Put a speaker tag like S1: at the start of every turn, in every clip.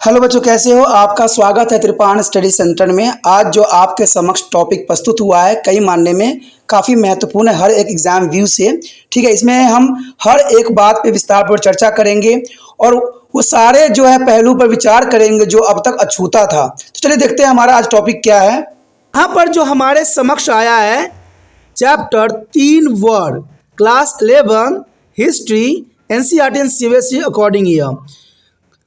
S1: Hello बच्चों, कैसे हो? आपका स्वागत है त्रिपाण स्टडी सेंटर में। आज जो आपके समक्ष टॉपिक प्रस्तुत हुआ है कई मानने में काफ़ी महत्वपूर्ण है हर एक एग्जाम व्यू से। ठीक है, इसमें हम हर एक बात पे विस्तारपूर्वक चर्चा करेंगे और वो सारे जो है पहलू पर विचार करेंगे जो अब तक अछूता था। तो चलिए देखते हैं हमारा आज टॉपिक क्या है। यहाँ पर जो हमारे समक्ष आया है chapter 3 word class 11 history NCERT and CBSE according year.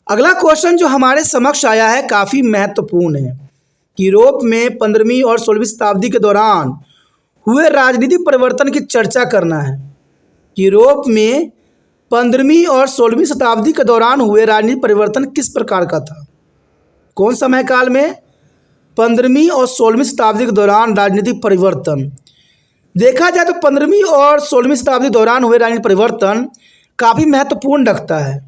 S1: अगला क्वेश्चन जो हमारे समक्ष आया है काफ़ी महत्वपूर्ण है कि यूरोप में 15वीं और 16वीं शताब्दी के दौरान हुए राजनीतिक परिवर्तन की चर्चा करना है। कि यूरोप में 15वीं और 16वीं शताब्दी के दौरान हुए राजनीतिक परिवर्तन किस प्रकार का था? कौन समय काल में? 15वीं और 16वीं शताब्दी के दौरान राजनीतिक परिवर्तन। देखा जाए तो 15वीं और 16वीं शताब्दी के दौरान हुए राजनीतिक परिवर्तन काफ़ी महत्वपूर्ण रखता है।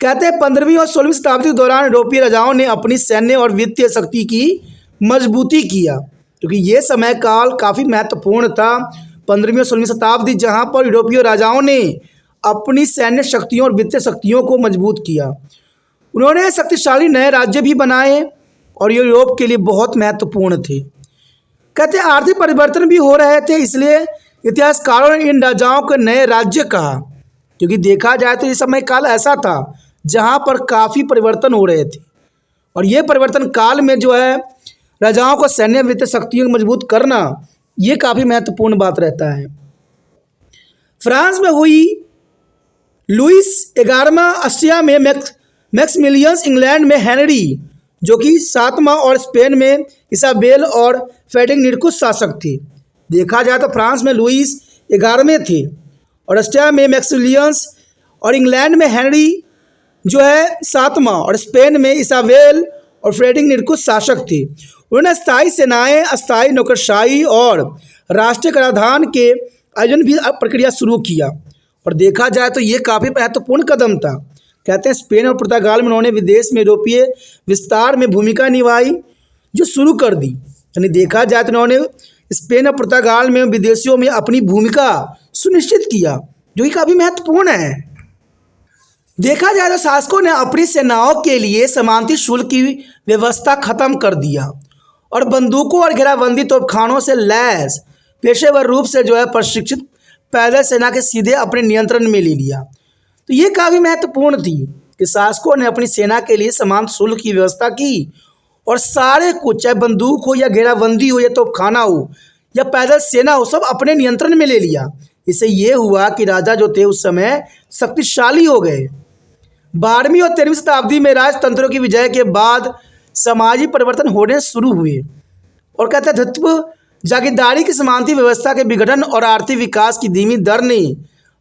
S1: कहते हैं 15वीं और 16वीं शताब्दी के दौरान यूरोपीय राजाओं ने अपनी सैन्य और वित्तीय शक्ति की मजबूती किया, क्योंकि ये समय काल काफ़ी महत्वपूर्ण था। 15वीं और 16वीं शताब्दी जहाँ पर यूरोपीय राजाओं ने अपनी सैन्य शक्तियों और वित्तीय शक्तियों को मजबूत किया। उन्होंने शक्तिशाली नए राज्य भी बनाए और ये यूरोप के लिए बहुत महत्वपूर्ण थे। कहते हैं आर्थिक परिवर्तन भी हो रहे थे, इसलिए इतिहासकारों ने इन राजाओं को नए राज्य कहा, क्योंकि देखा जाए तो ये समय काल ऐसा था जहाँ पर काफ़ी परिवर्तन हो रहे थे और ये परिवर्तन काल में जो है राजाओं को सैन्य वित्तीय शक्तियों को मजबूत करना ये काफ़ी महत्वपूर्ण बात रहता है। फ्रांस में हुई लुईस 11वां, ऑस्ट्रिया में मैक्सिमिलियन, इंग्लैंड में हेनरी जो कि 7वां और स्पेन में इसाबेल और फेडिंगनिकुस शासक थे। देखा जाए तो फ्रांस में लुईस 11वें थे और ऑस्ट्रिया में मैक्सिमिलियन और इंग्लैंड में हेनरी जो है 7वां और स्पेन में इसाबेल और फेडिंगनिकुस शासक थे। उन्होंने अस्थायी सेनाएं, अस्थायी नौकरशाही और राष्ट्रीय कराधान के आयोजन भी प्रक्रिया शुरू किया और देखा जाए तो ये काफ़ी महत्वपूर्ण कदम था। कहते हैं स्पेन और पुर्तगाल में उन्होंने विदेश में यूरोपीय विस्तार में भूमिका निभाई जो शुरू कर दी। यानी देखा जाए तो उन्होंने स्पेन और पुर्तगाल में विदेशियों में अपनी भूमिका सुनिश्चित किया, जो कि काफ़ी महत्वपूर्ण है। देखा जाए तो शासकों ने अपनी सेनाओं के लिए समांतर शुल्क की व्यवस्था खत्म कर दिया और बंदूकों और घेराबंदी तोपखानों से लैस पेशेवर रूप से जो है प्रशिक्षित पैदल सेना के सीधे अपने नियंत्रण में ले लिया। तो ये काफ़ी महत्वपूर्ण थी कि शासकों ने अपनी सेना के लिए समान शुल्क की व्यवस्था की और सारे कुछ, चाहे बंदूक हो या घेराबंदी हो या तोपखाना हो या पैदल सेना हो, सब अपने नियंत्रण में ले लिया। इससे ये हुआ कि राजा जो थे उस समय शक्तिशाली हो गए। 12वीं और 13वीं शताब्दी में राजतंत्रों की विजय के बाद सामाजिक परिवर्तन होने शुरू हुए और कहते हैं धत्व जागीरदारी की समानती व्यवस्था के विघटन और आर्थिक विकास की धीमी दर ने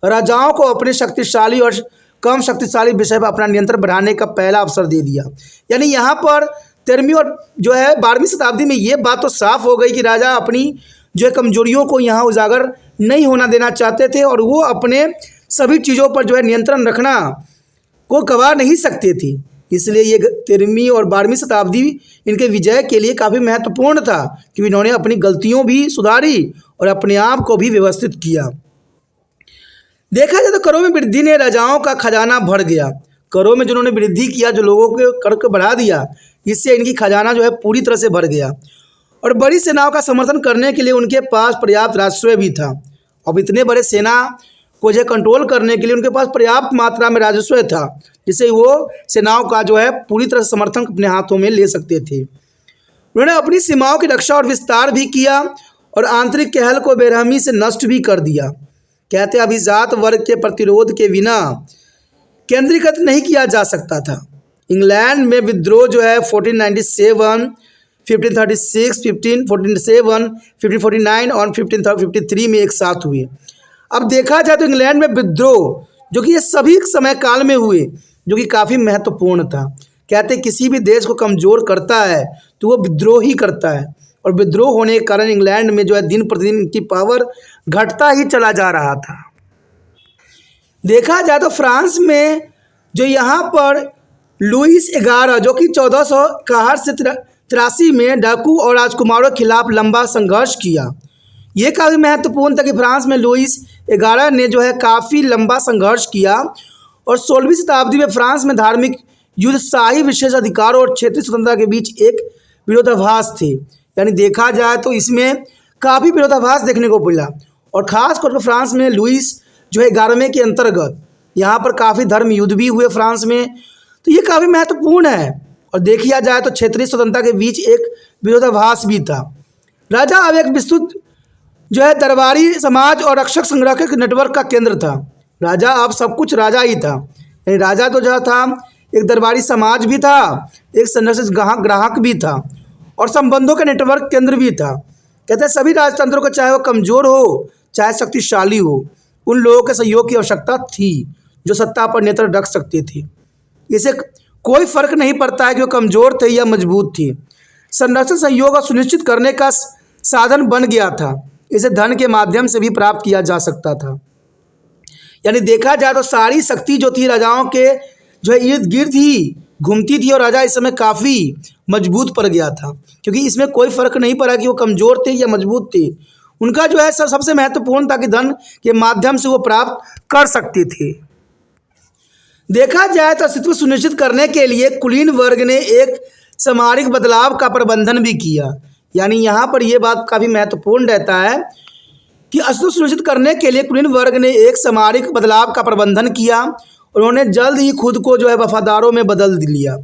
S1: राजाओं को अपने शक्तिशाली और कम शक्तिशाली विषय पर अपना नियंत्रण बढ़ाने का पहला अवसर दे दिया। यानी यहाँ पर 13वीं और जो है 12वीं शताब्दी में ये बात तो साफ हो गई कि राजा अपनी जो है कमजोरियों को यहाँ उजागर नहीं होना देना चाहते थे और वो अपने सभी चीज़ों पर जो है नियंत्रण रखना को गवा नहीं सकते थे। इसलिए ये 13वीं और 12वीं शताब्दी इनके विजय के लिए काफ़ी महत्वपूर्ण था, क्योंकि इन्होंने अपनी गलतियों भी सुधारी और अपने आप को भी व्यवस्थित किया। देखा जाए तो करों में वृद्धि ने राजाओं का खजाना भर गया। करों में जिन्होंने वृद्धि किया, जो लोगों के कर को बढ़ा दिया, इससे इनकी खजाना जो है पूरी तरह से भर गया और बड़ी सेनाओं का समर्थन करने के लिए उनके पास पर्याप्त राजस्व भी था। अब इतने बड़े सेना को जो कंट्रोल करने के लिए उनके पास पर्याप्त मात्रा में राजस्व था, जिससे वो सेनाओं का जो है पूरी तरह समर्थन अपने हाथों में ले सकते थे। उन्होंने अपनी सीमाओं की रक्षा और विस्तार भी किया और आंतरिक कहल को बेरहमी से नष्ट भी कर दिया। कहते हैं अभिजात वर्ग के प्रतिरोध के बिना केंद्रीकृत नहीं किया जा सकता था। इंग्लैंड में विद्रोह जो है 1497, 1536, 1547, 1549 और 1553 में एक साथ हुए। अब देखा जाए तो इंग्लैंड में विद्रोह जो कि ये सभी समय काल में हुए, जो कि काफ़ी महत्वपूर्ण था। कहते किसी भी देश को कमज़ोर करता है तो वो विद्रोह ही करता है और विद्रोह होने के कारण इंग्लैंड में जो है दिन प्रतिदिन इनकी पावर घटता ही चला जा रहा था। देखा जाए तो फ्रांस में जो यहाँ पर लुईस 11 जो कि 1461 से 83 में डाकू और राजकुमारों के खिलाफ लंबा संघर्ष किया। ये काफ़ी महत्वपूर्ण था कि फ्रांस में लुईस 11 ने जो है काफ़ी लंबा संघर्ष किया और 16वीं शताब्दी में फ्रांस में धार्मिक युद्धशाही विशेष अधिकारों और क्षेत्रीय स्वतंत्रता के बीच एक विरोधाभास थे। यानी देखा जाए तो इसमें काफ़ी विरोधाभास देखने को मिला। और ख़ास तौर पर फ्रांस में लुईस जो है 11वें के अंतर्गत यहाँ पर काफ़ी धर्म युद्ध भी हुए फ्रांस में, तो ये काफ़ी महत्वपूर्ण है। और देखिया जाए तो क्षेत्रीय स्वतंत्रता के बीच एक विरोधाभास भी था। राजा अब एक विस्तृत जो है दरबारी समाज और रक्षक संरक्षक नेटवर्क का केंद्र था। राजा अब सब कुछ राजा ही था। यानी राजा तो जो था एक दरबारी समाज भी था, एक संरक्षक ग्राहक भी था और संबंधों का नेटवर्क केंद्र भी था। कहते हैं सभी राजतंत्रों को, चाहे वो कमज़ोर हो चाहे शक्तिशाली हो, उन लोगों के सहयोग की आवश्यकता थी जो सत्ता पर नियंत्रण रख सकते थे। इसे कोई फर्क नहीं पड़ता है कि वो कमज़ोर थे या मजबूत थे। संरक्षण सहयोग और सुनिश्चित करने का साधन बन गया था। इसे धन के माध्यम से भी प्राप्त किया जा सकता था। यानी देखा जाए तो सारी शक्ति जो थी राजाओं के जो है इर्द गिर्द ही घूमती थी और राजा इस समय काफ़ी मजबूत पड़ गया था, क्योंकि इसमें कोई फर्क नहीं पड़ा कि वो कमज़ोर थे या मजबूत थे। उनका जो है सबसे महत्वपूर्ण था कि धन के माध्यम से वो प्राप्त कर सकते थे। देखा जाए तो अस्तित्व सुनिश्चित करने के लिए कुलीन वर्ग ने एक सामरिक बदलाव का प्रबंधन भी किया। यानी यहाँ पर यह बात काफ़ी महत्वपूर्ण रहता है कि अस्तित्व सुनिश्चित करने के लिए कुलीन वर्ग ने एक सामरिक बदलाव का प्रबंधन किया। उन्होंने जल्द ही खुद को जो है वफादारों में बदल लिया।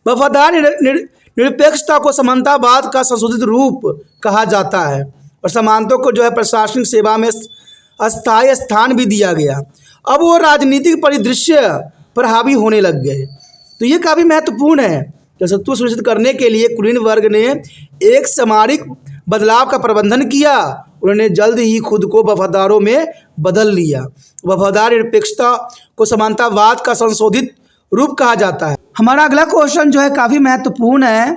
S1: वफादार निरपेक्षता को समानतावाद का संशोधित रूप कहा जाता है और समानता को जो है प्रशासनिक सेवा में अस्थायी स्थान भी दिया गया। अब वो राजनीतिक परिदृश्य पर हावी होने लग गए। तो ये काफ़ी महत्वपूर्ण है। अस्तित्व सुनिश्चित करने के लिए कुलीन वर्ग ने एक सामरिक बदलाव का प्रबंधन किया। उन्होंने जल्द ही खुद को वफादारों में बदल लिया। वफादार निरपेक्षता को समानतावाद का संशोधित रूप कहा जाता है। हमारा अगला क्वेश्चन जो है काफ़ी महत्वपूर्ण है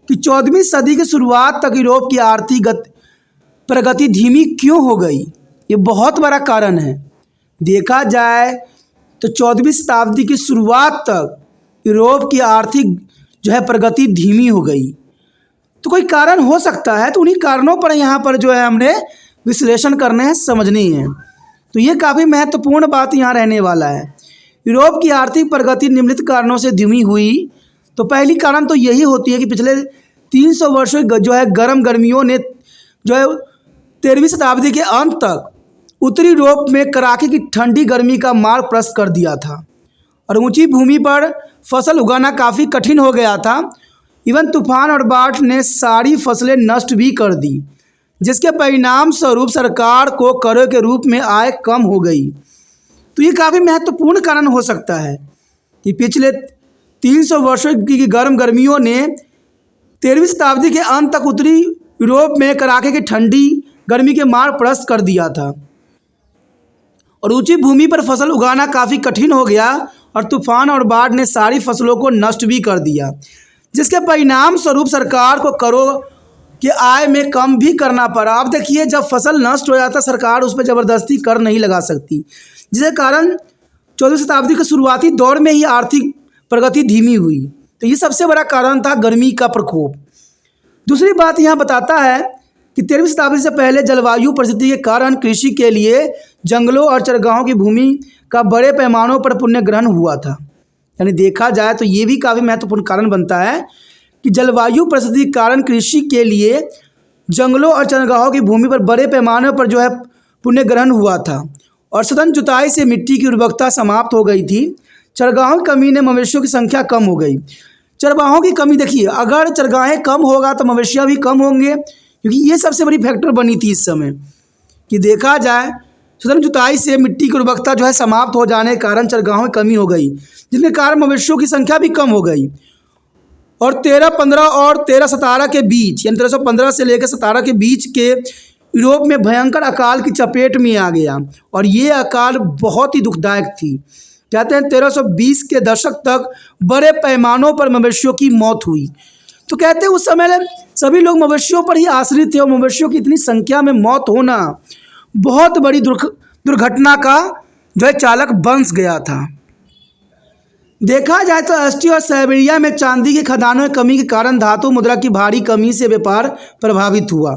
S1: कि 14वीं सदी की शुरुआत तक यूरोप की आर्थिक प्रगति धीमी क्यों हो गई। ये बहुत बड़ा कारण है। देखा जाए तो 14वीं शताब्दी की शुरुआत तक यूरोप की आर्थिक जो है प्रगति धीमी हो गई। तो कोई कारण हो सकता है, तो उन्हीं कारणों पर यहाँ पर जो है हमने विश्लेषण करने हैं, समझनी है। तो ये काफ़ी महत्वपूर्ण बात यहाँ रहने वाला है। यूरोप की आर्थिक प्रगति निम्नलिखित कारणों से धीमी हुई। तो पहली कारण तो यही होती है कि पिछले 300 वर्षों जो है गर्मियों ने जो है 13वीं शताब्दी के अंत तक उत्तरी यूरोप में कड़ाके की ठंडी गर्मी का मार्ग प्रशस्त कर दिया था और ऊंची भूमि पर फसल उगाना काफ़ी कठिन हो गया था। इवन तूफान और बाढ़ ने सारी फसलें नष्ट भी कर दी, जिसके परिणाम स्वरूप सरकार को करों के रूप में आय कम हो गई। तो ये काफ़ी महत्वपूर्ण कारण हो सकता है कि पिछले 300 वर्षों की गर्मियों ने 13वीं शताब्दी के अंत तक उत्तरी यूरोप में कड़ाके की ठंडी गर्मी के मार्ग प्रशस्त कर दिया था और ऊंची भूमि पर फसल उगाना काफ़ी कठिन हो गया और तूफान और बाढ़ ने सारी फसलों को नष्ट भी कर दिया, जिसके परिणाम स्वरूप सरकार को करों के आय में कम भी करना पड़ा। अब देखिए, जब फसल नष्ट हो जाता सरकार उस पर ज़बरदस्ती कर नहीं लगा सकती, जिसके कारण 14वीं शताब्दी के शुरुआती दौर में ही आर्थिक प्रगति धीमी हुई। तो ये सबसे बड़ा कारण था गर्मी का प्रकोप। दूसरी बात यहाँ बताता है कि 13वीं शताब्दी से पहले जलवायु परिस्थिति के कारण कृषि के लिए जंगलों और चरगाहों की भूमि का बड़े पैमानों पर पुनर्ग्रहण हुआ था। यानी देखा जाए तो ये भी काफ़ी महत्वपूर्ण कारण बनता है कि जलवायु परिस्थिति के कारण कृषि के लिए जंगलों और चरगाहों की भूमि पर बड़े पैमाने पर जो है पुनर्ग्रहण हुआ था और सघन जुताई से मिट्टी की उर्वरकता समाप्त हो गई थी। चरगाहों की कमी ने मवेशियों की संख्या कम हो गई। चरगाहों की कमी, देखिए, अगर चरगाहें कम होगा तो मवेशियाँ भी कम होंगे, क्योंकि ये सबसे बड़ी फैक्टर बनी थी इस समय कि देखा जाए सघन जुताई से मिट्टी की उर्वरकता जो है समाप्त हो जाने के कारण चरगाहों की कमी हो गई, जिसके कारण मवेशियों की संख्या भी कम हो गई। और 1315 और 1317 के बीच, यानी 1315 से लेकर 17 के बीच के यूरोप में भयंकर अकाल की चपेट में आ गया और ये अकाल बहुत ही दुखदायक थी। कहते हैं 1320 के दशक तक बड़े पैमानों पर मवेशियों की मौत हुई। तो कहते हैं उस समय सभी लोग मवेशियों पर ही आश्रित थे और मवेशियों की इतनी संख्या में मौत होना बहुत बड़ी दुर्घटना का जो है चालक बन गया था। देखा जाए तो ऑस्ट्रिया और साइबेरिया में चांदी की खदानों में कमी के कारण धातु मुद्रा की भारी कमी से व्यापार प्रभावित हुआ,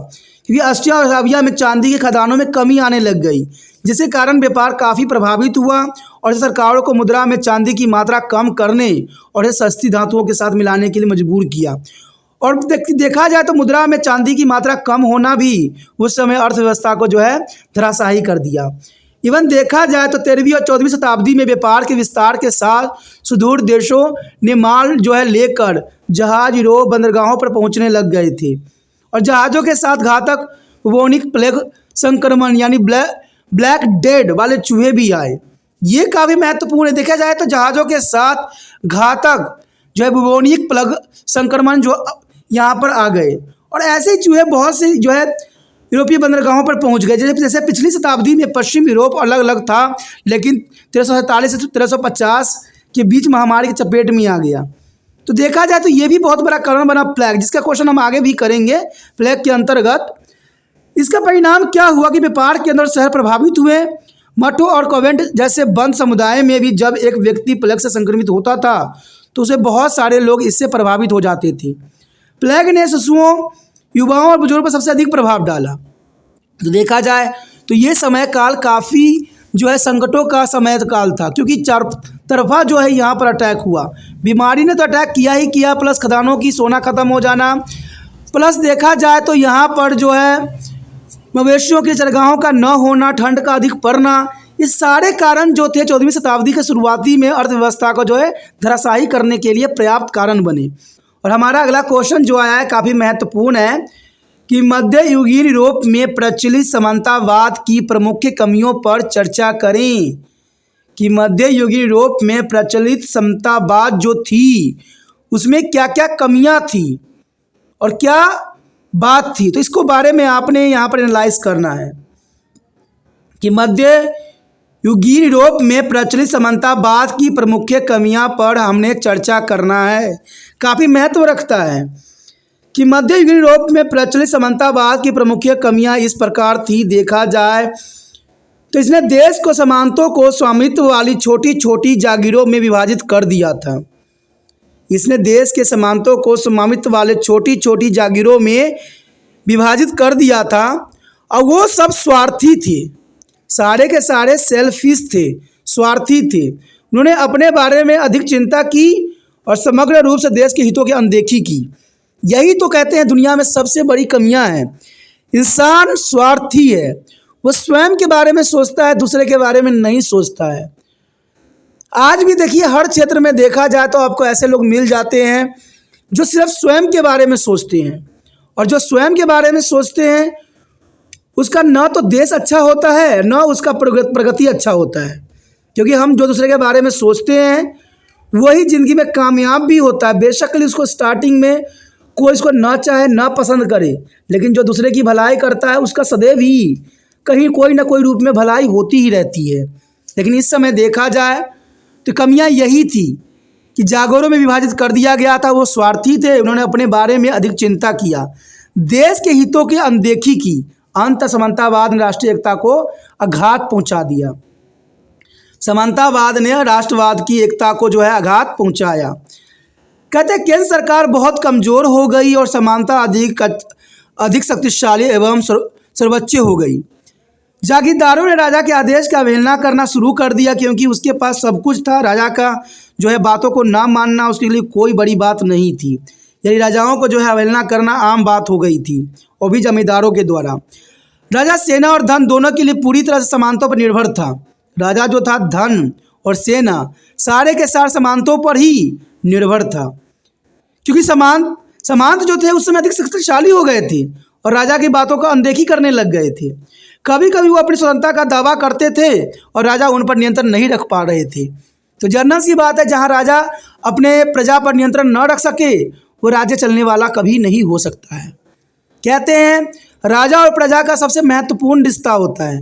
S1: क्योंकि अस्टिया और अराबिया में चांदी के खदानों में कमी आने लग गई, जिसके कारण व्यापार काफ़ी प्रभावित हुआ और सरकारों को मुद्रा में चांदी की मात्रा कम करने और इसे सस्ती धातुओं के साथ मिलाने के लिए मजबूर किया। और देखा जाए तो मुद्रा में चांदी की मात्रा कम होना भी उस समय अर्थव्यवस्था को जो है धराशायी कर दिया। इवन देखा जाए तो 13वीं और 14वीं शताब्दी में व्यापार के विस्तार के साथ सुदूर देशों ने माल जो है लेकर जहाज यूरोप बंदरगाहों पर पहुंचने लग गए थे और जहाज़ों के साथ घातक बुबोनिक प्लेग संक्रमण यानी ब्लैक डेथ वाले चूहे भी आए। ये काफ़ी महत्वपूर्ण है। देखा जाए तो जहाज़ों के साथ घातक जो है बुबोनिक प्लेग संक्रमण जो यहाँ पर आ गए और ऐसे ही चूहे बहुत से जो है यूरोपीय बंदरगाहों पर पहुंच गए। जैसे पिछली शताब्दी में पश्चिम यूरोप अलग अलग था, लेकिन 1347 से 1350 के बीच महामारी की चपेट में आ गया। तो देखा जाए तो ये भी बहुत बड़ा कारण बना प्लेग, जिसका क्वेश्चन हम आगे भी करेंगे प्लेग के अंतर्गत। इसका परिणाम क्या हुआ कि व्यापार के अंदर शहर प्रभावित हुए। मठों और कॉन्वेंट जैसे बंद समुदाय में भी जब एक व्यक्ति प्लेग से संक्रमित होता था तो उसे बहुत सारे लोग इससे प्रभावित हो जाते थे। प्लेग ने शिशुओं, युवाओं और बुजुर्गों पर सबसे अधिक प्रभाव डाला। तो देखा जाए तो ये समय काल काफ़ी जो है संकटों का समय काल था, क्योंकि चार तरफा जो है यहाँ पर अटैक हुआ। बीमारी ने तो अटैक किया ही किया, प्लस खदानों की सोना ख़त्म हो जाना, प्लस देखा जाए तो यहाँ पर जो है मवेशियों के चरगाहों का न होना, ठंड का अधिक पड़ना, इस सारे कारण जो थे 14वीं शताब्दी के शुरुआती में अर्थव्यवस्था को जो है धराशायी करने के लिए पर्याप्त कारण बने। और हमारा अगला क्वेश्चन जो आया है काफ़ी महत्वपूर्ण है कि मध्ययुगीन यूरोप में प्रचलित समानतावाद की प्रमुख कमियों पर चर्चा करें। कि मध्ययुगीन यूरोप में प्रचलित समतावाद जो थी उसमें क्या क्या कमियां थी और क्या बात थी, तो इसको बारे में आपने यहाँ पर एनालाइज करना है कि मध्ययुगीन यूरोप में प्रचलित समानतावाद की प्रमुख कमियां पर हमने चर्चा करना है। काफ़ी महत्व रखता है कि मध्ययुगीन यूरोप में प्रचलित समानतावाद की प्रमुख कमियां इस प्रकार थी। देखा जाए तो इसने देश को सामंतों को स्वामित्व वाली छोटी छोटी जागीरों में विभाजित कर दिया था। इसने देश के सामंतों को स्वामित्व वाले छोटी छोटी जागीरों में विभाजित कर दिया था और वो सब स्वार्थी थे, सारे के सारे सेल्फिश थे, स्वार्थी थे। उन्होंने अपने बारे में अधिक चिंता की और समग्र रूप से देश के हितों की अनदेखी की। यही तो कहते हैं दुनिया में सबसे बड़ी कमियां हैं। इंसान स्वार्थी है, वो स्वयं के बारे में सोचता है, दूसरे के बारे में नहीं सोचता है। आज भी देखिए हर क्षेत्र में देखा जाए तो आपको ऐसे लोग मिल जाते हैं जो सिर्फ स्वयं के बारे में सोचते हैं, और जो स्वयं के बारे में सोचते हैं उसका न तो देश अच्छा होता है न उसका प्रगति अच्छा होता है। क्योंकि हम जो दूसरे के बारे में सोचते हैं वही ज़िंदगी में कामयाब भी होता है। बेशक उसको स्टार्टिंग में कोई इसको ना चाहे ना पसंद करे, लेकिन जो दूसरे की भलाई करता है उसका सदैव ही कहीं कोई ना कोई रूप में भलाई होती ही रहती है। लेकिन इस समय देखा जाए तो कमियां यही थी कि जागोरों में विभाजित कर दिया गया था। वो स्वार्थी थे, उन्होंने अपने बारे में अधिक चिंता किया, देश के हितों की अनदेखी की। अंत समानतावाद ने राष्ट्रीय एकता को आघात पहुंचा दिया। समानतावाद ने राष्ट्रवाद की एकता को जो है आघात पहुंचाया। कहते हैं केंद्र सरकार बहुत कमज़ोर हो गई और समानता अधिक शक्तिशाली एवं सर्वोच्च हो गई। जागीरदारों ने राजा के आदेश की अवहेलना करना शुरू कर दिया, क्योंकि उसके पास सब कुछ था। राजा का जो है बातों को ना मानना उसके लिए कोई बड़ी बात नहीं थी। यानी राजाओं को जो है अवहेलना करना आम बात हो गई थी, वो भी जमींदारों के द्वारा। राजा सेना और धन दोनों के लिए पूरी तरह से समानता पर निर्भर था। राजा जो था धन और सेना सारे के सारे समानतों पर ही निर्भर था, क्योंकि सामंत जो थे उस समय अधिक शक्तिशाली हो गए थे और राजा की बातों का अनदेखी करने लग गए थे। कभी कभी वो अपनी स्वतंत्रता का दावा करते थे और राजा उन पर नियंत्रण नहीं रख पा रहे थे। तो जनरल सी बात है, जहाँ राजा अपने प्रजा पर नियंत्रण न रख सके वो राज्य चलने वाला कभी नहीं हो सकता है। कहते हैं राजा और प्रजा का सबसे महत्वपूर्ण रिश्ता होता है,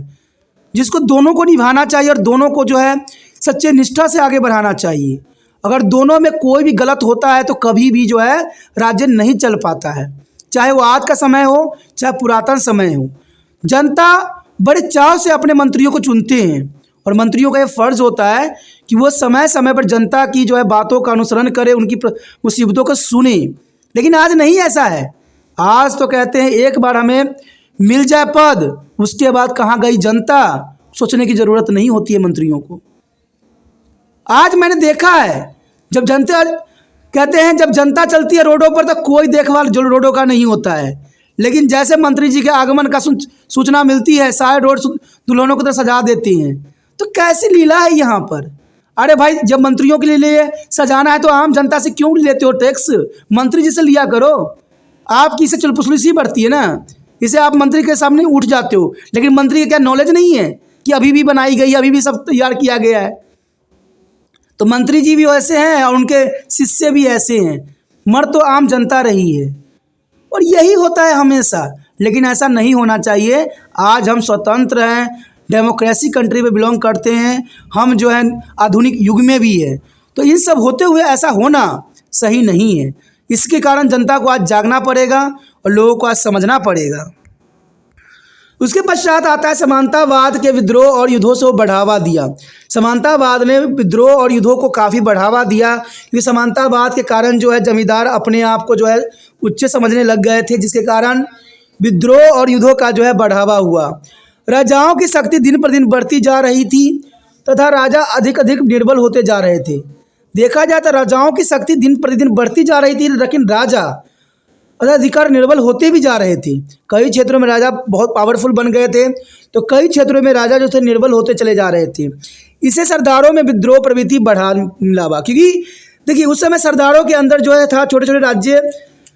S1: जिसको दोनों को निभाना चाहिए और दोनों को जो है सच्चे निष्ठा से आगे बढ़ाना चाहिए। अगर दोनों में कोई भी गलत होता है तो कभी भी जो है राज्य नहीं चल पाता है, चाहे वो आज का समय हो चाहे पुरातन समय हो। जनता बड़े चाव से अपने मंत्रियों को चुनते हैं और मंत्रियों का ये फ़र्ज़ होता है कि वो समय समय पर जनता की जो है बातों का अनुसरण करे, उनकी मुसीबतों को सुने। लेकिन आज नहीं ऐसा है। आज तो कहते हैं एक बार हमें मिल जाए पद, उसके बाद कहाँ गई जनता, सोचने की ज़रूरत नहीं होती है मंत्रियों को। आज मैंने देखा है, जब जनता कहते हैं जब जनता चलती है रोडों पर तो कोई देखभाल जो रोडों का नहीं होता है, लेकिन जैसे मंत्री जी के आगमन का सूचना मिलती है सारे रोड दुल्हनों की तरह सजा देती हैं। तो कैसी लीला है यहाँ पर? अरे भाई, जब मंत्रियों के लिए सजाना है तो आम जनता से क्यों लेते हो टैक्स? मंत्री जी से लिया करो। आपकी इससे चुलपुसली बढ़ती है ना, इसे आप मंत्री के सामने उठ जाते हो, लेकिन मंत्री का क्या नॉलेज नहीं है कि अभी भी बनाई गई, अभी भी सब तैयार किया गया है। तो मंत्री जी भी वैसे हैं और उनके शिष्य भी ऐसे हैं, मर तो आम जनता रही है। और यही होता है हमेशा, लेकिन ऐसा नहीं होना चाहिए। आज हम स्वतंत्र हैं, डेमोक्रेसी कंट्री में बिलोंग करते हैं, हम जो है आधुनिक युग में भी है, तो इन सब होते हुए ऐसा होना सही नहीं है। इसके कारण जनता को आज जागना पड़ेगा और लोगों को आज समझना पड़ेगा। उसके पश्चात आता है समानतावाद के विद्रोह और युद्धों से बढ़ावा दिया। समानतावाद ने विद्रोह और युद्धों को काफ़ी बढ़ावा दिया, क्योंकि समानतावाद के कारण जो है जमींदार अपने आप को जो है उच्च समझने लग गए थे, जिसके कारण विद्रोह और युद्धों का जो है बढ़ावा हुआ। राजाओं की शक्ति दिन पर दिन बढ़ती जा रही थी तथा राजा अधिक अधिक निर्बल होते जा रहे थे। देखा जाए तो राजाओं की शक्ति दिन प्रतिदिन बढ़ती जा रही थी, लेकिन राजा अधिकार निर्बल होते भी जा रहे थे। कई क्षेत्रों में राजा बहुत पावरफुल बन गए थे, तो कई क्षेत्रों में राजा जो थे निर्बल होते चले जा रहे थे। इससे सरदारों में विद्रोह प्रवृत्ति बढ़ा लावा, क्योंकि देखिए उस समय सरदारों के अंदर जो है था छोटे छोटे राज्य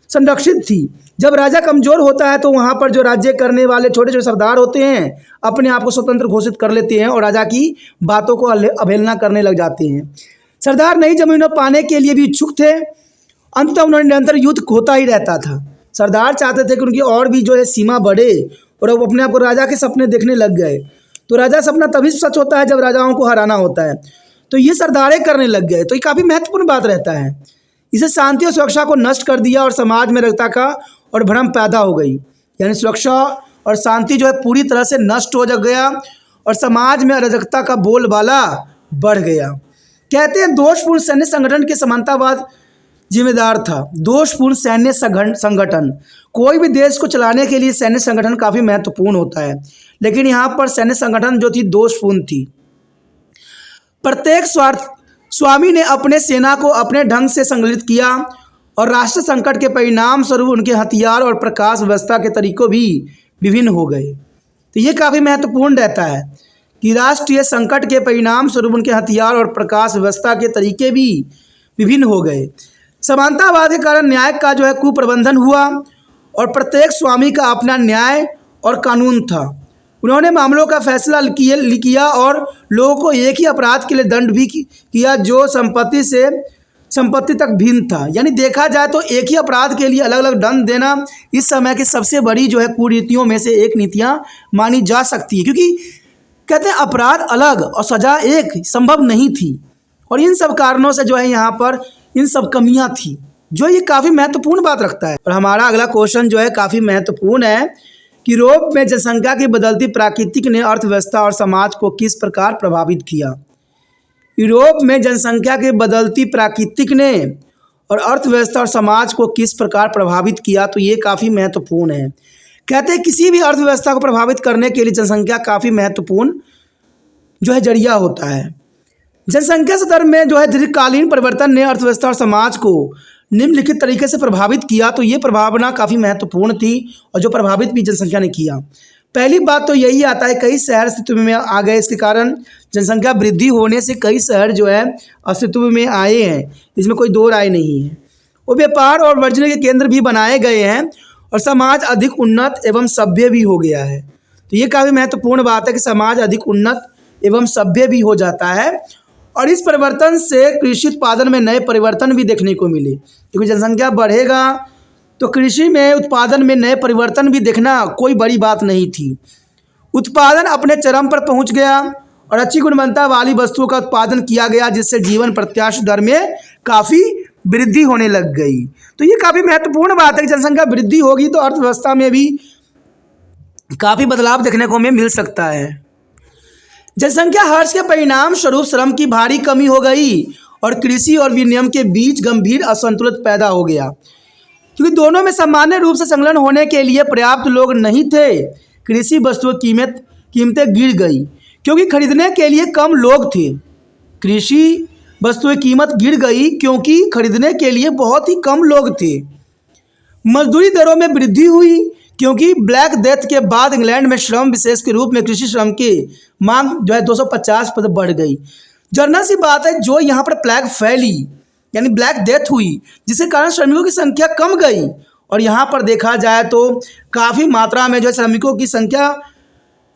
S1: संरक्षित थी। जब राजा कमज़ोर होता है तो वहाँ पर जो राज्य करने वाले छोटे छोटे सरदार होते हैं अपने आप को स्वतंत्र घोषित कर लेते हैं और राजा की बातों को अवहेलना करने लग जाते हैं। सरदार नई जमीनें पाने के लिए भी इच्छुक थे। अंत उन्होंने निरंतर युद्ध होता ही रहता था। सरदार चाहते थे कि उनकी और भी जो है सीमा बढ़े और अब अपने आप को राजा के सपने देखने लग गए। तो राजा सपना तभी सच होता है जब राजाओं को हराना होता है, तो ये सरदारें करने लग गए। तो ये काफ़ी महत्वपूर्ण बात रहता है। इसे शांति और सुरक्षा को नष्ट कर दिया और समाज में अराजकता का और भ्रम पैदा हो गई। यानी सुरक्षा और शांति जो है पूरी तरह से नष्ट हो गया और समाज में अराजकता का बोलबाला बढ़ गया। कहते हैं दोषपूर्ण सैन्य संगठन के समानतावाद जिम्मेदार था। दोषपूर्ण सैन्य संगठन, कोई भी देश को चलाने के लिए सैन्य संगठन काफ़ी महत्वपूर्ण होता है, लेकिन यहाँ पर सैन्य संगठन जो थी दोषपूर्ण थी। प्रत्येक स्वामी ने अपने सेना को अपने ढंग से संगठित किया और राष्ट्र संकट के परिणाम स्वरूप उनके हथियार और प्रकाश व्यवस्था के तरीकों भी विभिन्न हो गए। तो ये काफ़ी महत्वपूर्ण रहता है कि राष्ट्रीय संकट के परिणाम स्वरूप उनके हथियार और प्रकाश व्यवस्था के तरीके भी विभिन्न हो गए। समानतावाद के कारण न्याय का जो है कुप्रबंधन हुआ और प्रत्येक स्वामी का अपना न्याय और कानून था। उन्होंने मामलों का फैसला किया और लोगों को एक ही अपराध के लिए दंड भी किया जो संपत्ति तक भिन्न था। यानी देखा जाए तो एक ही अपराध के लिए अलग अलग दंड देना इस समय की सबसे बड़ी जो है कुरीतियों में से एक नीतियाँ मानी जा सकती है, क्योंकि कहते हैं अपराध अलग और सज़ा एक संभव नहीं थी। और इन सब कारणों से जो है यहाँ पर इन सब कमियाँ थी, जो ये काफ़ी महत्वपूर्ण बात रखता है। और हमारा अगला क्वेश्चन जो है काफ़ी महत्वपूर्ण है कि यूरोप में जनसंख्या की बदलती प्राकृतिक ने अर्थव्यवस्था और समाज को किस प्रकार प्रभावित किया। यूरोप में जनसंख्या की बदलती प्राकृतिक ने और अर्थव्यवस्था और समाज को किस प्रकार प्रभावित किया, तो ये काफ़ी महत्वपूर्ण है। कहते हैं किसी भी अर्थव्यवस्था को प्रभावित करने के लिए जनसंख्या काफ़ी महत्वपूर्ण जो है जरिया होता है। जनसंख्या स्तर में जो है दीर्घकालीन परिवर्तन ने अर्थव्यवस्था और समाज को निम्नलिखित तरीके से प्रभावित किया, तो ये प्रभावना काफ़ी महत्वपूर्ण थी और जो प्रभावित भी जनसंख्या ने किया। पहली बात तो यही आता है कई शहर अस्तित्व में आ गए। इसके कारण जनसंख्या वृद्धि होने से कई शहर जो है अस्तित्व में आए हैं, इसमें कोई दो राय नहीं है। वो व्यापार और वाणिज्य के केंद्र भी बनाए गए हैं और समाज अधिक उन्नत एवं सभ्य भी हो गया है। तो ये काफ़ी महत्वपूर्ण बात है कि समाज अधिक उन्नत एवं सभ्य भी हो जाता है। और इस परिवर्तन से कृषि उत्पादन में नए परिवर्तन भी देखने को मिले, क्योंकि जनसंख्या बढ़ेगा तो कृषि में उत्पादन में नए परिवर्तन भी देखना कोई बड़ी बात नहीं थी। उत्पादन अपने चरम पर पहुंच गया और अच्छी गुणवत्ता वाली वस्तुओं का उत्पादन किया गया, जिससे जीवन प्रत्याशा दर में काफ़ी वृद्धि होने लग गई। तो ये काफ़ी महत्वपूर्ण बात है कि जनसंख्या वृद्धि होगी तो अर्थव्यवस्था में भी काफ़ी बदलाव देखने को हमें मिल सकता है। जनसंख्या हर्ष के परिणाम स्वरूप श्रम की भारी कमी हो गई और कृषि और विनिमय के बीच गंभीर असंतुलन पैदा हो गया। क्योंकि दोनों में सामान्य रूप से संलग्न होने के लिए पर्याप्त लोग नहीं थे। कृषि वस्तुओं की कीमतें गिर गई क्योंकि खरीदने के लिए कम लोग थे। कृषि वस्तुएं कीमत गिर गई क्योंकि खरीदने के लिए बहुत ही कम लोग थे। मजदूरी दरों में वृद्धि हुई क्योंकि ब्लैक डेथ के बाद इंग्लैंड में श्रम विशेष के रूप में कृषि श्रम की मांग जो है 250% बढ़ गई। जनरल सी बात है, जो यहाँ पर प्लेग फैली यानी ब्लैक डेथ हुई, जिसके कारण श्रमिकों की संख्या कम गई। और यहाँ पर देखा जाए तो काफ़ी मात्रा में जो है श्रमिकों की संख्या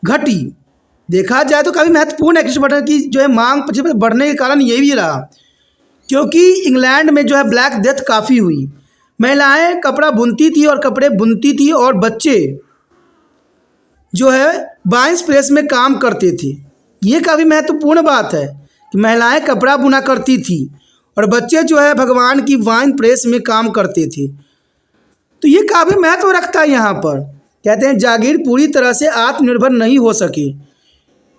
S1: घटी। देखा जाए तो काफ़ी महत्वपूर्ण है कृषि बटन की जो है मांग बढ़ने के कारण ये भी रहा, क्योंकि इंग्लैंड में जो है ब्लैक डेथ काफ़ी हुई। महिलाएं कपड़ा बुनती थी और कपड़े बुनती थी और बच्चे जो है वाइन प्रेस में काम करते थे। ये काफ़ी महत्वपूर्ण बात है कि महिलाएं कपड़ा बुना करती थी और बच्चे जो है भगवान की वाइन प्रेस में काम करते थे। तो ये काफ़ी महत्व रखता है। यहाँ पर कहते हैं जागीर पूरी तरह से आत्मनिर्भर नहीं हो सके।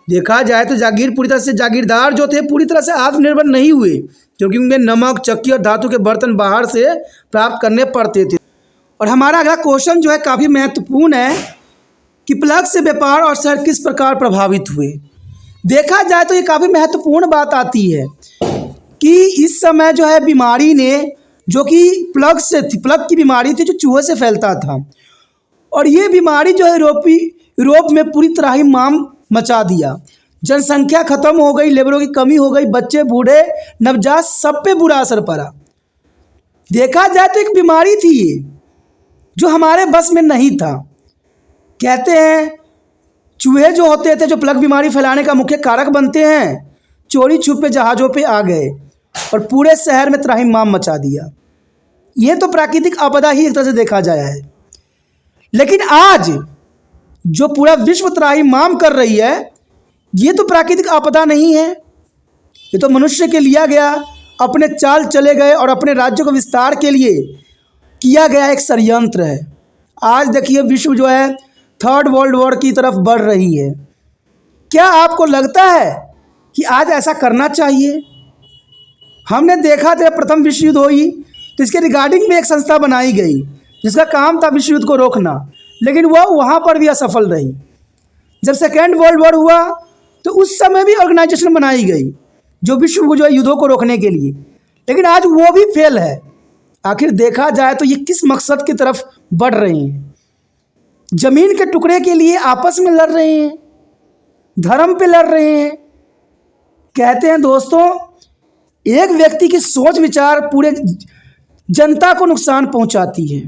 S1: देखा जाए तो जागीरदार जो थे पूरी तरह से आत्मनिर्भर नहीं हुए, क्योंकि उनमें नमक, चक्की और धातु के बर्तन बाहर से प्राप्त करने पड़ते थे। और हमारा अगला क्वेश्चन जो है काफ़ी महत्वपूर्ण है कि प्लग से व्यापार और शहर किस प्रकार प्रभावित हुए। देखा जाए तो ये काफ़ी महत्वपूर्ण बात आती है कि इस समय जो है बीमारी ने, जो कि प्लग से थी, प्लग की बीमारी थी जो चूहे से फैलता था, और ये बीमारी जो है यूरोप में पूरी तरह ही माम मचा दिया। जनसंख्या खत्म हो गई, लेबरों की कमी हो गई, बच्चे बूढ़े नवजात सब पे बुरा असर पड़ा। देखा जाए तो एक बीमारी थी ये जो हमारे बस में नहीं था। कहते हैं चूहे जो होते थे जो प्लग बीमारी फैलाने का मुख्य कारक बनते हैं, चोरी छुपे जहाज़ों पे आ गए और पूरे शहर में त्राहिमाम मचा दिया। ये तो प्राकृतिक आपदा ही एक तरह से देखा जाए है। लेकिन आज जो पूरा विश्व त्राहिमाम कर रही है, ये तो प्राकृतिक आपदा नहीं है, ये तो मनुष्य के लिया गया, अपने चाल चले गए और अपने राज्य को विस्तार के लिए किया गया एक षड्यंत्र है। आज देखिए विश्व जो है थर्ड वर्ल्ड वॉर की तरफ बढ़ रही है। क्या आपको लगता है कि आज ऐसा करना चाहिए? हमने देखा था प्रथम विश्व युद्ध हुई तो इसके रिगार्डिंग में एक संस्था बनाई गई जिसका काम था विश्व युद्ध को रोकना, लेकिन वह वहाँ पर भी असफल रही। जब सेकेंड वर्ल्ड वॉर हुआ तो उस समय भी ऑर्गेनाइजेशन बनाई गई जो विश्व जो है युद्धों को रोकने के लिए, लेकिन आज वो भी फेल है। आखिर देखा जाए तो ये किस मकसद की तरफ बढ़ रहे हैं? जमीन के टुकड़े के लिए आपस में लड़ रहे हैं, धर्म पे लड़ रहे हैं। कहते हैं दोस्तों, एक व्यक्ति की सोच विचार पूरे जनता को नुकसान पहुंचाती है।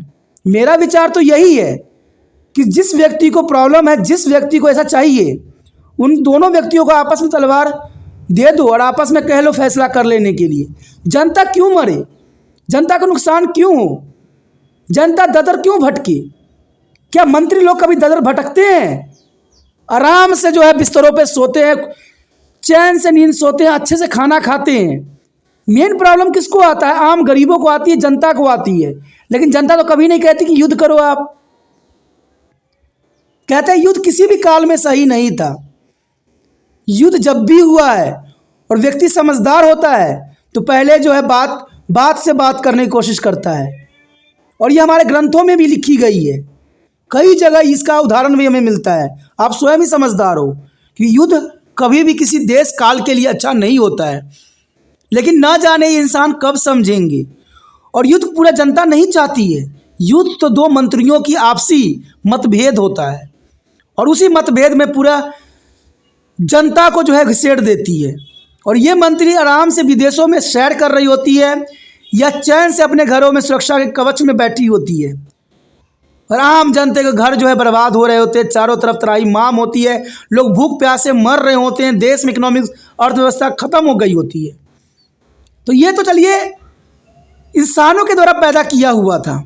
S1: मेरा विचार तो यही है कि जिस व्यक्ति को प्रॉब्लम है, जिस व्यक्ति को ऐसा चाहिए, उन दोनों व्यक्तियों को आपस में तलवार दे दो और आपस में कह लो फैसला कर लेने के लिए। जनता क्यों मरे? जनता को नुकसान क्यों हो? जनता ददर क्यों भटके? क्या मंत्री लोग कभी ददर भटकते हैं? आराम से जो है बिस्तरों पे सोते हैं, चैन से नींद सोते हैं, अच्छे से खाना खाते हैं। मेन प्रॉब्लम किसको आता है? आम गरीबों को आती है, जनता को आती है। लेकिन जनता तो कभी नहीं कहती कि युद्ध करो। आप कहते हैं युद्ध किसी भी काल में सही नहीं था। युद्ध जब भी हुआ है और व्यक्ति समझदार होता है तो पहले जो है बात से बात करने की कोशिश करता है, और ये हमारे ग्रंथों में भी लिखी गई है। कई जगह इसका उदाहरण भी हमें मिलता है। आप स्वयं ही समझदार हो कि युद्ध कभी भी किसी देश काल के लिए अच्छा नहीं होता है, लेकिन ना जाने ये इंसान कब समझेंगे। और युद्ध पूरा जनता नहीं चाहती है। युद्ध तो दो मंत्रियों की आपसी मतभेद होता है, और उसी मतभेद में पूरा जनता को जो है घसीट देती है। और ये मंत्री आराम से विदेशों में सैर कर रही होती है या चैन से अपने घरों में सुरक्षा के कवच में बैठी होती है, और आम जनता के घर जो है बर्बाद हो रहे होते हैं। चारों तरफ त्राहिमाम होती है, लोग भूख प्यासे मर रहे होते हैं, देश में इकोनॉमिक अर्थव्यवस्था खत्म हो गई होती है। तो ये तो चलिए इंसानों के द्वारा पैदा किया हुआ था,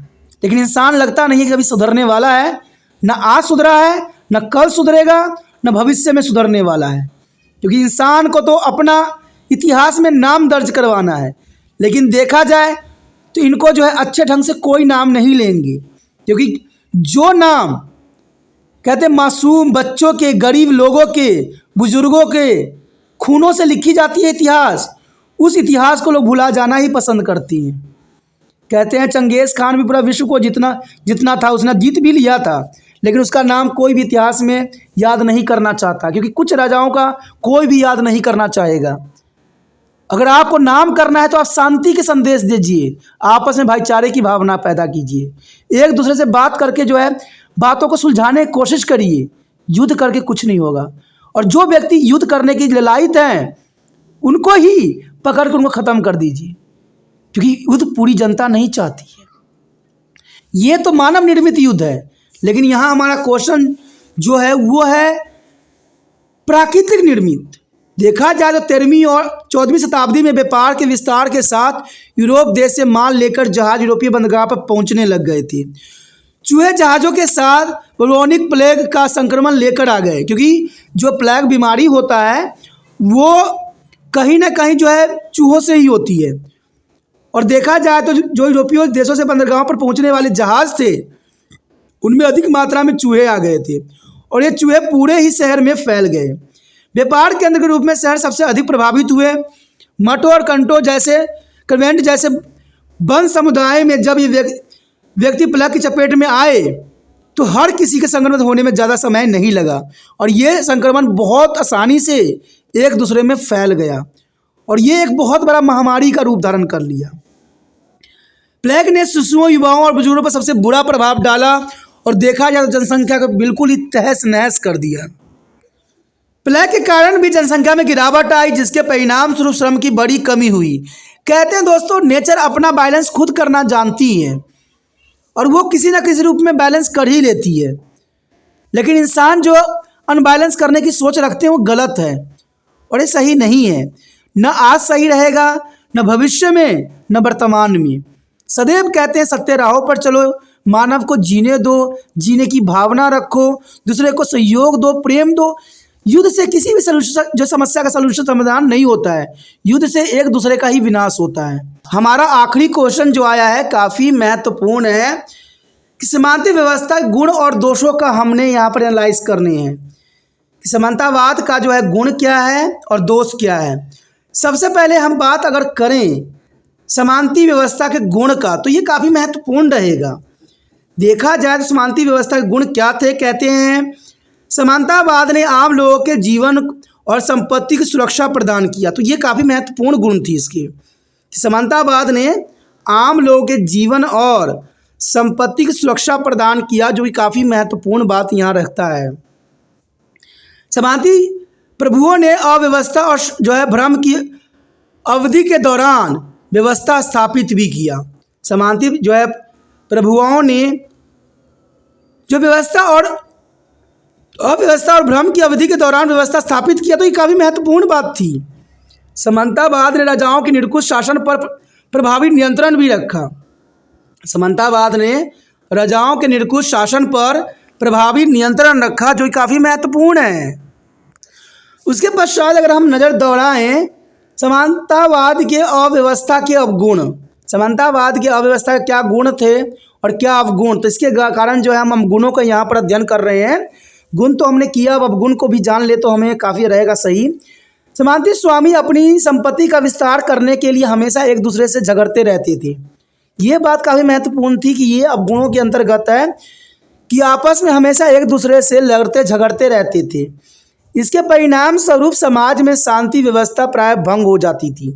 S1: लेकिन इंसान लगता नहीं कि कभी सुधरने वाला है। न आज सुधरा है, न कल सुधरेगा, न भविष्य में सुधरने वाला है। क्योंकि इंसान को तो अपना इतिहास में नाम दर्ज करवाना है, लेकिन देखा जाए तो इनको जो है अच्छे ढंग से कोई नाम नहीं लेंगे। क्योंकि जो नाम कहते मासूम बच्चों के, गरीब लोगों के, बुजुर्गों के खूनों से लिखी जाती है इतिहास, उस इतिहास को लोग भुला जाना ही पसंद करती हैं। कहते हैं चंगेज़ खान भी पूरा विश्व को जितना था उसने जीत भी लिया था, लेकिन उसका नाम कोई भी इतिहास में याद नहीं करना चाहता, क्योंकि कुछ राजाओं का कोई भी याद नहीं करना चाहेगा। अगर आपको नाम करना है तो आप शांति के संदेश दीजिए, आपस में भाईचारे की भावना पैदा कीजिए, एक दूसरे से बात करके जो है बातों को सुलझाने की कोशिश करिए। युद्ध करके कुछ नहीं होगा, और जो व्यक्ति युद्ध करने की ललायत हैं उनको ही पकड़ कर उनको ख़त्म कर दीजिए, क्योंकि युद्ध पूरी जनता नहीं चाहती है। ये तो मानव निर्मित युद्ध है, लेकिन यहाँ हमारा क्वेश्चन जो है वो है प्राकृतिक निर्मित। देखा जाए तो 13वीं और 14वीं शताब्दी में व्यापार के विस्तार के साथ यूरोप देश से माल लेकर जहाज यूरोपीय बंदरगाह पर पहुंचने लग गए थे। चूहे जहाज़ों के साथ बुबोनिक प्लेग का संक्रमण लेकर आ गए, क्योंकि जो प्लेग बीमारी होता है वो कहीं ना कहीं जो है चूहों से ही होती है। और देखा जाए तो जो यूरोपीय देशों से बंदरगाहों पर पहुंचने वाले जहाज़ थे उनमें अधिक मात्रा में चूहे आ गए थे, और ये चूहे पूरे ही शहर में फैल गए। व्यापार केंद्र के रूप में शहर सबसे अधिक प्रभावित हुए। मठों और कंटों जैसे कन्वेंट जैसे वन समुदाय में जब ये व्यक्ति प्लेग की चपेट में आए तो हर किसी के संक्रमित होने में ज़्यादा समय नहीं लगा, और ये संक्रमण बहुत आसानी से एक दूसरे में फैल गया, और ये एक बहुत बड़ा महामारी का रूप धारण कर लिया। प्लेग ने शिशुओं, युवाओं और बुजुर्गों पर सबसे बुरा प्रभाव डाला, और देखा जाए तो जनसंख्या को बिल्कुल ही तहस नहस कर दिया। प्लेग के कारण भी जनसंख्या में गिरावट आई, जिसके परिणाम स्वरूप श्रम की बड़ी कमी हुई। कहते हैं दोस्तों, नेचर अपना बैलेंस खुद करना जानती है, और वो किसी न किसी रूप में बैलेंस कर ही लेती है, लेकिन इंसान जो अनबैलेंस करने की सोच रखते हैं वो गलत है, और ये सही नहीं है। न आज सही रहेगा, न भविष्य में, न वर्तमान में। सदैव कहते हैं सत्य राहों पर चलो, मानव को जीने दो, जीने की भावना रखो, दूसरे को सहयोग दो, प्रेम दो। युद्ध से किसी भी सलूशन जो समस्या का सलूशन समाधान नहीं होता है, युद्ध से एक दूसरे का ही विनाश होता है। हमारा आखिरी क्वेश्चन जो आया है काफ़ी महत्वपूर्ण है कि समानता व्यवस्था गुण और दोषों का हमने यहाँ पर एनालाइज करने हैं कि समानतावाद का जो है गुण क्या है और दोष क्या है। सबसे पहले हम बात अगर करें समानता व्यवस्था के गुण का, तो ये काफ़ी महत्वपूर्ण रहेगा। देखा जाए तो समानता व्यवस्था के गुण क्या थे। कहते हैं समानतावाद ने आम लोगों के जीवन और संपत्ति की सुरक्षा प्रदान किया। तो ये काफ़ी महत्वपूर्ण गुण थी इसके कि समानतावाद ने आम लोगों के जीवन और संपत्ति की सुरक्षा प्रदान किया, जो कि काफ़ी महत्वपूर्ण बात यहाँ रखता है। समानता प्रभुओं ने अव्यवस्था और जो है भ्रम की अवधि के दौरान व्यवस्था स्थापित भी किया। समानता जो है प्रभुओं ने जो व्यवस्था और अव्यवस्था और भ्रम की अवधि के दौरान व्यवस्था स्थापित किया, तो ये काफ़ी महत्वपूर्ण बात थी। समानतावाद ने राजाओं के निरंकुश शासन पर प्रभावी नियंत्रण भी रखा। समानतावाद ने राजाओं के निरंकुश शासन पर प्रभावी नियंत्रण रखा, जो काफ़ी महत्वपूर्ण है। उसके पश्चात अगर हम नज़र दौड़ाएं समानतावाद के अव्यवस्था के अवगुण, समानतावाद के अव्यवस्था के क्या गुण थे और क्या अवगुण, तो इसके कारण जो है हम गुणों का यहाँ पर अध्ययन कर रहे हैं। गुण तो हमने किया, अब गुण को भी जान ले तो हमें काफ़ी रहेगा सही। समानता स्वामी अपनी संपत्ति का विस्तार करने के लिए हमेशा एक दूसरे से झगड़ते रहते थे। ये बात काफ़ी महत्वपूर्ण थी कि ये अवगुणों के अंतर्गत है कि आपस में हमेशा एक दूसरे से लड़ते झगड़ते रहते थे। इसके परिणाम स्वरूप समाज में शांति व्यवस्था प्राय भंग हो जाती थी।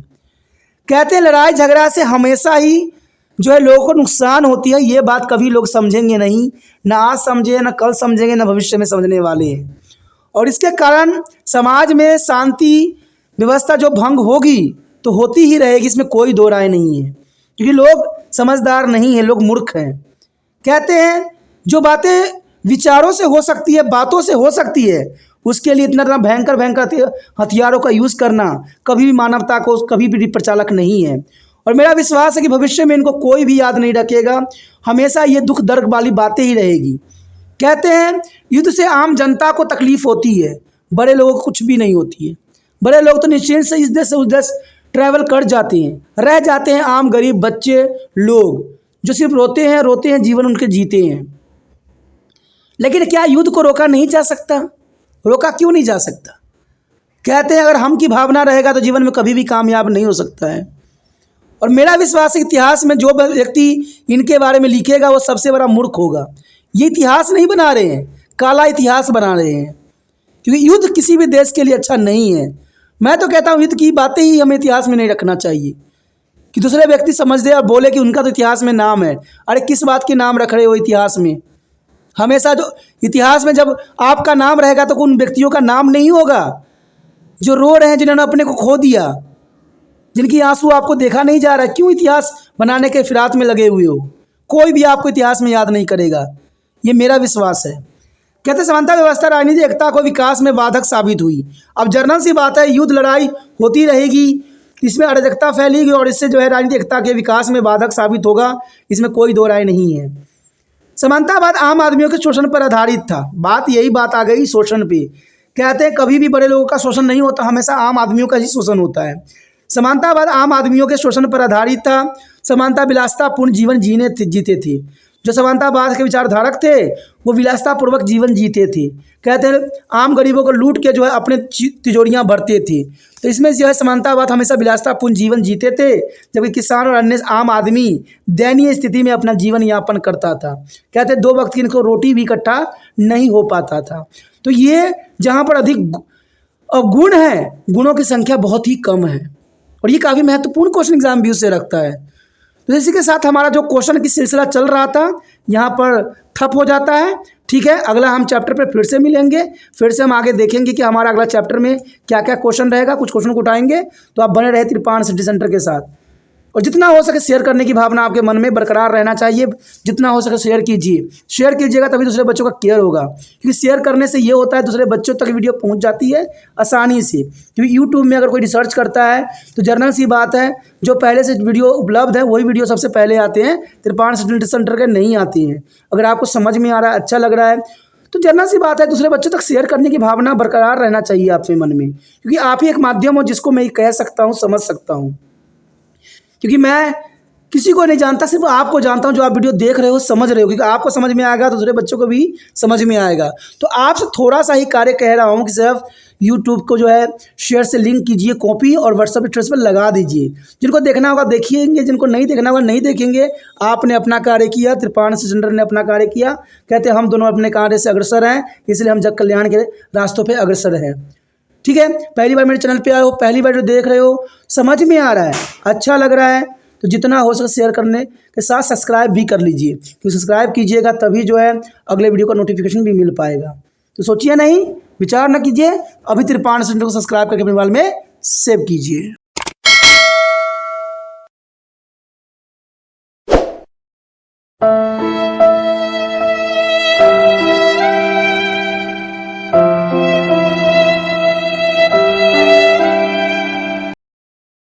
S1: कहते हैं लड़ाई झगड़ा से हमेशा ही जो है लोगों को नुकसान होती है। ये बात कभी लोग समझेंगे नहीं, ना आज समझे, ना कल समझेंगे, ना भविष्य में समझने वाले हैं। और इसके कारण समाज में शांति व्यवस्था जो भंग होगी तो होती ही रहेगी, इसमें कोई दो राय नहीं है, क्योंकि लोग समझदार नहीं हैं, लोग मूर्ख हैं। कहते हैं जो बातें विचारों से हो सकती है, बातों से हो सकती है, उसके लिए इतना भयंकर भयंकर हथियारों का यूज़ करना कभी भी मानवता को कभी भी प्रचालक नहीं है। और मेरा विश्वास है कि भविष्य में इनको कोई भी याद नहीं रखेगा, हमेशा ये दुख दर्द वाली बातें ही रहेगी। कहते हैं युद्ध से आम जनता को तकलीफ होती है, बड़े लोगों को कुछ भी नहीं होती है। बड़े लोग तो निश्चिंत से इस देश से उस देश ट्रैवल कर जाते हैं, रह जाते हैं आम गरीब बच्चे लोग जो सिर्फ रोते हैं, जीवन उनके जीते हैं। लेकिन क्या युद्ध को रोका नहीं जा सकता? रोका क्यों नहीं जा सकता? कहते हैं अगर हम की भावना रहेगा तो जीवन में कभी भी कामयाब नहीं हो सकता है। और मेरा विश्वास है इतिहास में जो व्यक्ति इनके बारे में लिखेगा वो सबसे बड़ा मूर्ख होगा। ये इतिहास नहीं बना रहे हैं, काला इतिहास बना रहे हैं, क्योंकि युद्ध किसी भी देश के लिए अच्छा नहीं है। मैं तो कहता हूँ युद्ध की बातें ही हमें इतिहास में नहीं रखना चाहिए कि दूसरे व्यक्ति समझ दे और बोले कि उनका तो इतिहास में नाम है। अरे किस बात की नाम रख रहे हो इतिहास में? हमेशा जो इतिहास में जब आपका नाम रहेगा तो उन व्यक्तियों का नाम नहीं होगा जो रो रहे हैं, जिन्होंने अपने को खो दिया, जिनकी आंसू आपको देखा नहीं जा रहा है। क्यों इतिहास बनाने के फिराक में लगे हुए हो? कोई भी आपको इतिहास में याद नहीं करेगा, ये मेरा विश्वास है। कहते समानता व्यवस्था राजनीतिक एकता को विकास में बाधक साबित हुई। अब जनरल सी बात है, युद्ध लड़ाई होती रहेगी, इसमें अराजकता फैलेगी और इससे जो है राजनीतिक एकता के विकास में बाधक साबित होगा, इसमें कोई दो राय नहीं है। समानतावाद आम आदमियों के शोषण पर आधारित था। यही बात आ गई शोषण पे। कहते हैं कभी भी बड़े लोगों का शोषण नहीं होता, हमेशा आम आदमियों का ही शोषण होता है। समानतावाद आम आदमियों के शोषण पर आधारित था। समानता विलासितापूर्ण जीवन जीते थे। जो समानतावाद के विचारधारक थे वो विलासितापूर्वक जीवन जीते थे। कहते हैं आम गरीबों को लूट के जो है अपने तिजोरियां भरते थे। तो इसमें जो है समानतावाद हमेशा विलासितापूर्ण जीवन जीते थे, जबकि किसान और अन्य आम आदमी दयनीय स्थिति में अपना जीवन यापन करता था। कहते हैं 2 वक्त की इनको रोटी भी इकट्ठा नहीं हो पाता था। तो ये जहाँ पर अधिक गुण है, गुणों की संख्या बहुत ही कम है, और ये काफ़ी महत्वपूर्ण क्वेश्चन एग्जाम व्यू से रखता है। तो इसी के साथ हमारा जो क्वेश्चन की सिलसिला चल रहा था यहाँ पर ठप हो जाता है। ठीक है, अगला हम चैप्टर पे फिर से मिलेंगे, फिर से हम आगे देखेंगे कि हमारा अगला चैप्टर में क्या क्या क्वेश्चन रहेगा। कुछ क्वेश्चन को उठाएंगे, तो आप बने रहे त्रिपाण स्टडी सेंटर के साथ। और जितना हो सके शेयर करने की भावना आपके मन में बरकरार रहना चाहिए। जितना हो सके शेयर कीजिए, शेयर कीजिएगा तभी दूसरे बच्चों का केयर होगा, क्योंकि शेयर करने से ये होता है दूसरे बच्चों तक वीडियो पहुंच जाती है आसानी से। क्योंकि यूट्यूब में अगर कोई रिसर्च करता है तो जनरल सी बात है, जो पहले से वीडियो उपलब्ध है वही वीडियो सबसे पहले आते हैं, त्रिपाण स्टडी सेंटर के नहीं आते हैं। अगर आपको समझ में आ रहा है, अच्छा लग रहा है, तो जनरल सी बात है दूसरे बच्चों तक शेयर करने की भावना बरकरार रहना चाहिए आपके मन में, क्योंकि आप ही एक माध्यम हो जिसको मैं कह सकता हूँ, समझ सकता हूँ। क्योंकि मैं किसी को नहीं जानता, सिर्फ आपको जानता हूं जो आप वीडियो देख रहे हो, समझ रहे हो। क्योंकि आपको समझ में आएगा तो दूसरे बच्चों को भी समझ में आएगा। तो आपसे थोड़ा सा ही कार्य कह रहा हूं कि सिर्फ यूट्यूब को जो है शेयर से लिंक कीजिए, कॉपी और व्हाट्सएप स्टेटस पर लगा दीजिए। जिनको देखना होगा देखिएंगे, जिनको नहीं देखना होगा नहीं देखेंगे। आपने अपना कार्य किया, त्रिपाण स्टडी सेंटर ने अपना कार्य किया। कहते हैं हम दोनों अपने कार्य से अग्रसर हैं, इसलिए हम जग कल्याण के रास्तों पर अग्रसर हैं। ठीक है, पहली बार मेरे चैनल पे आए हो, पहली बार जो देख रहे हो, समझ में आ रहा है, अच्छा लग रहा है, तो जितना हो सके शेयर करने के साथ सब्सक्राइब भी कर लीजिए। क्योंकि सब्सक्राइब कीजिएगा तभी जो है अगले वीडियो का नोटिफिकेशन भी मिल पाएगा। तो सोचिए नहीं, विचार न कीजिए, अभी त्रिपाण सेंटर को सब्सक्राइब करके अपने मोबाइल में सेव कीजिए।